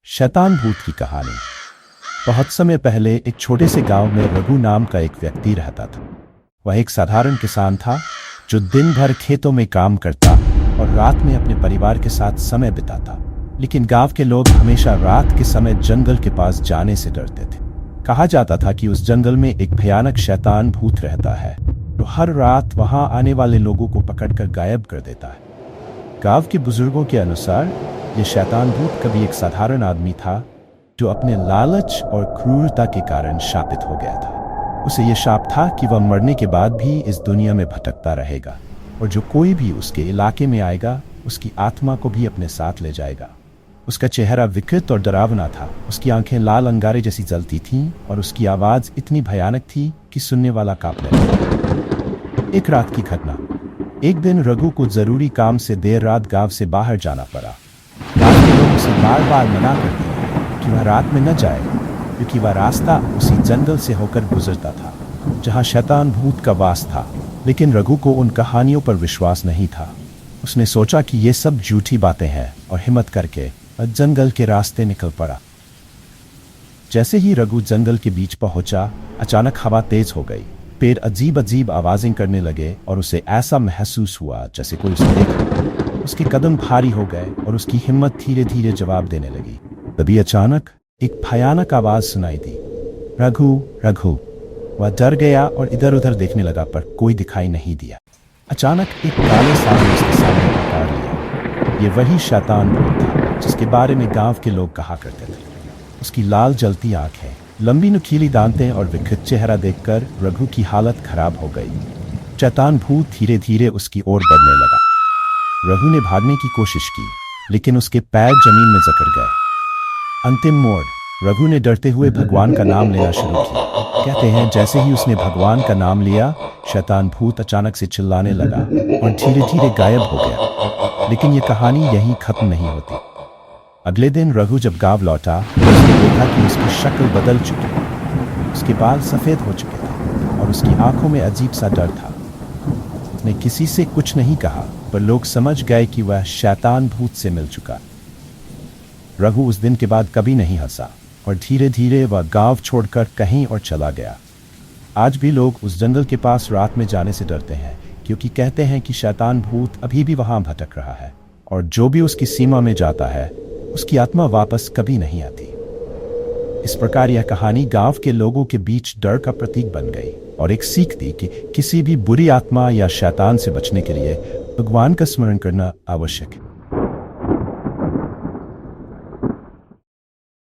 शैतान भूत की कहानी। बहुत समय पहले एक छोटे से गांव में रघु नाम का एक व्यक्ति रहता था। वह एक साधारण किसान था जो दिन भर खेतों में काम करता और रात में अपने परिवार के साथ समय बिताता। लेकिन गांव के लोग हमेशा रात के समय जंगल के पास जाने से डरते थे। कहा जाता था कि उस जंगल में एक भयानक शैतान भूत रहता है जो हर रात वहां आने वाले लोगों को पकड़कर गायब कर देता है। गांव के बुजुर्गों के अनुसार ये शैतान भूत कभी एक साधारण आदमी था जो अपने लालच और क्रूरता के कारण शापित हो गया था। उसे ये शाप था कि वह मरने के बाद भी इस दुनिया में भटकता रहेगा और जो कोई भी उसके इलाके में आएगा उसकी आत्मा को भी अपने साथ ले जाएगा। उसका चेहरा विकृत और डरावना था। उसकी आंखें लाल अंगारे जैसी जलती थीं और उसकी आवाज इतनी भयानक थी कि सुनने वाला कांप लेता। एक रात की घटना। एक दिन रघु को जरूरी काम से देर रात गांव से बाहर जाना पड़ा। गांव के लोग उसे बार बार मना करते कि वह रात में न जाए क्योंकि वह रास्ता उसी जंगल से होकर गुजरता था जहां शैतान भूत का वास था। लेकिन रघु को उन कहानियों पर विश्वास नहीं था। उसने सोचा कि ये सब झूठी बातें हैं और हिम्मत करके वह जंगल के रास्ते निकल पड़ा। जैसे ही रघु जंगल के बीच पहुंचा, अचानक हवा तेज हो गई। पेड़ अजीब अजीब आवाजें करने लगे और उसे ऐसा महसूस हुआ जैसे कोई उसे देख रहा। उसके कदम भारी हो गए और उसकी हिम्मत धीरे धीरे जवाब देने लगी। तभी अचानक एक भयानक आवाज सुनाई दी, रघु रघु। वह डर गया और इधर उधर देखने लगा पर कोई दिखाई नहीं दिया। अचानक एक काले सांप ने उसके सामने पुकार लिया। ये वही शैतान भूत था जिसके बारे में गांव के लोग कहा करते थे। उसकी लाल जलती आंखें, लंबी नुकीली दांतें और विकृत चेहरा देखकर रघु की हालत खराब हो गई। शैतान भूत धीरे धीरे उसकी ओर बढ़ने लगा। रघु ने भागने की कोशिश की लेकिन उसके पैर जमीन में जकड़ गए। अंतिम मोड़। रघु ने डरते हुए भगवान का नाम लेना शुरू किया। कहते हैं जैसे ही उसने भगवान का नाम लिया, शैतान भूत अचानक से चिल्लाने लगा और धीरे धीरे गायब हो गया। लेकिन ये कहानी यहीं खत्म नहीं होती। अगले दिन रघु जब गांव लौटा तो उसने देखा कि उसकी शक्ल बदल चुकी है। उसके बाल सफेद हो चुके थे और उसकी आंखों में अजीब सा डर था। उसने किसी से कुछ नहीं कहा पर लोग समझ गए कि वह शैतान भूत से मिल चुका। रघु उस दिन के बाद कभी नहीं हंसा और धीरे धीरे वह गांव छोड़कर कहीं और चला गया। आज भी लोग उस जंगल के पास रात में जाने से डरते हैं क्योंकि कहते हैं कि शैतान भूत अभी भी वहां भटक रहा है और जो भी उसकी सीमा में जाता है उसकी आत्मा वापस कभी नहीं आती। इस प्रकार यह कहानी गांव के लोगों के बीच डर का प्रतीक बन गई और एक सीख दी कि किसी भी बुरी आत्मा या शैतान से बचने के लिए भगवान का स्मरण करना आवश्यक है।